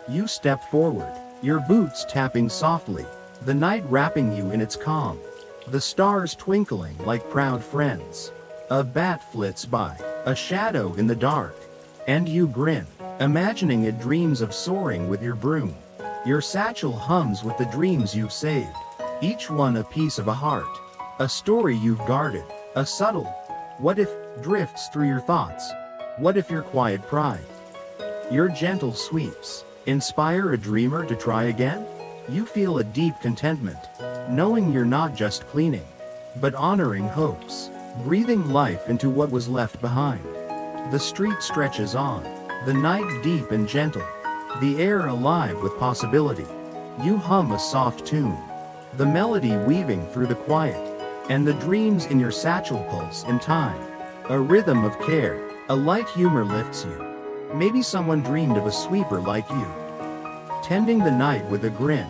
You step forward, your boots tapping softly, the night wrapping you in its calm, the stars twinkling like proud friends. A bat flits by, a shadow in the dark, and you grin, imagining it dreams of soaring with your broom. Your satchel hums with the dreams you've saved, each one a piece of a heart, a story you've guarded, a subtle "what if" drifts through your thoughts. What if your quiet pride, your gentle sweeps, inspire a dreamer to try again? You feel a deep contentment, knowing you're not just cleaning, but honoring hopes, breathing life into what was left behind. The street stretches on, the night deep and gentle, the air alive with possibility. You hum a soft tune, the melody weaving through the quiet, and the dreams in your satchel pulse in time. A rhythm of care, a light humor lifts you. Maybe someone dreamed of a sweeper like you, tending the night with a grin.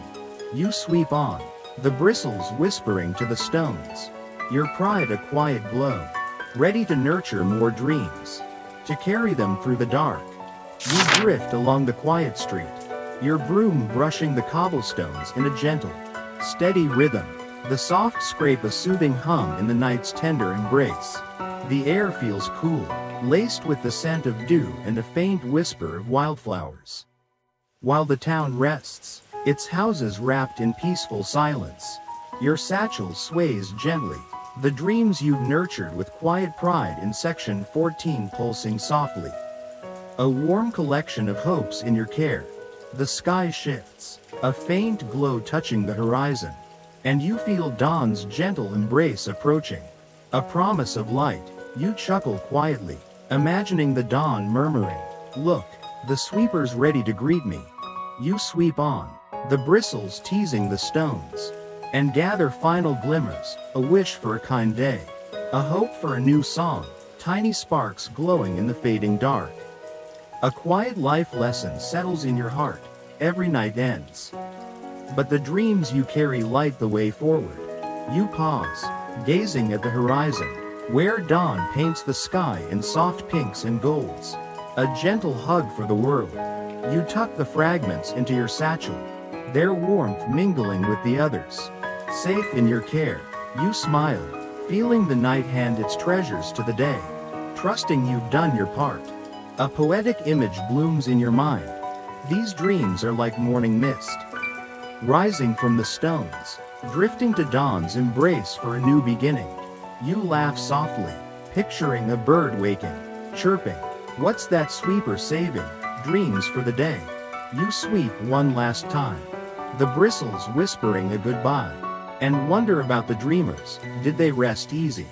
You sweep on, the bristles whispering to the stones, your pride a quiet glow, ready to nurture more dreams, to carry them through the dark. You drift along the quiet street, your broom brushing the cobblestones in a gentle, steady rhythm, the soft scrape a soothing hum in the night's tender embrace. The air feels cool, laced with the scent of dew and a faint whisper of wildflowers. While the town rests, its houses wrapped in peaceful silence, your satchel sways gently, the dreams you've nurtured with quiet pride in section 14 pulsing softly. A warm collection of hopes in your care. The sky shifts, a faint glow touching the horizon, and you feel dawn's gentle embrace approaching. A promise of light. You chuckle quietly, imagining the dawn murmuring, "Look, the sweeper's ready to greet me." You sweep on, the bristles teasing the stones, and gather final glimmers, a wish for a kind day, a hope for a new song, tiny sparks glowing in the fading dark. A quiet life lesson settles in your heart. Every night ends, but the dreams you carry light the way forward. You pause, gazing at the horizon, where dawn paints the sky in soft pinks and golds. A gentle hug for the world. You tuck the fragments into your satchel, their warmth mingling with the others. Safe in your care, you smile, feeling the night hand its treasures to the day, trusting you've done your part. A poetic image blooms in your mind. These dreams are like morning mist, rising from the stones, drifting to dawn's embrace for a new beginning. You laugh softly, picturing a bird waking, chirping, "What's that sweeper saving?" Dreams for the day. You sweep one last time, the bristles whispering a goodbye, and wonder about the dreamers. Did they rest easy,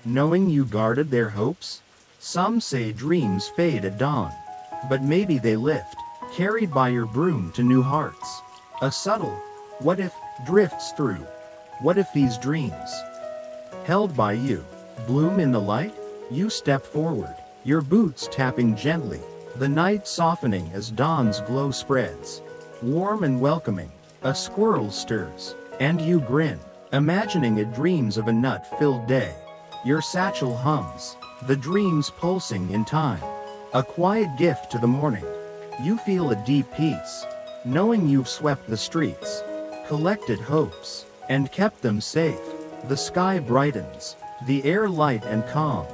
knowing you guarded their hopes? Some say dreams fade at dawn, but maybe they lift, carried by your broom to new hearts. A subtle "what if" drifts through. What if these dreams, held by you, Bloom in the light? You step forward, your boots tapping gently, the night softening as dawn's glow spreads. Warm and welcoming, a squirrel stirs, and you grin, imagining it dreams of a nut-filled day. Your satchel hums, the dreams pulsing in time. A quiet gift to the morning. You feel a deep peace, knowing you've swept the streets, collected hopes, and kept them safe. The sky brightens, the air light and calm,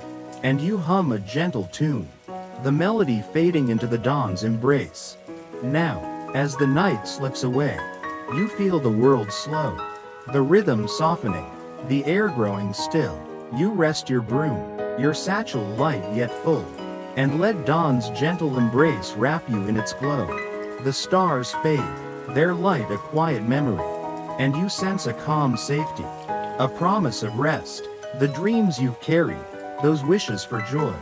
and you hum a gentle tune, the melody fading into the dawn's embrace. Now, as the night slips away, you feel the world slow, the rhythm softening, the air growing still. You rest your broom, your satchel light yet full, and let dawn's gentle embrace wrap you in its glow. The stars fade, their light a quiet memory, and you sense a calm safety, a promise of rest. The dreams you've carried, those wishes for joy,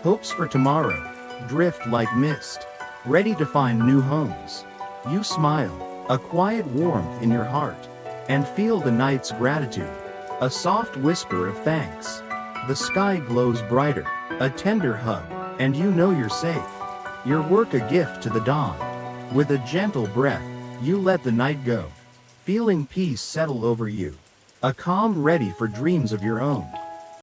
hopes for tomorrow, drift like mist, ready to find new homes. You smile, a quiet warmth in your heart, and feel the night's gratitude, a soft whisper of thanks. The sky glows brighter, a tender hug, and you know you're safe. Your work a gift to the dawn. With a gentle breath, you let the night go, feeling peace settle over you, a calm ready for dreams of your own.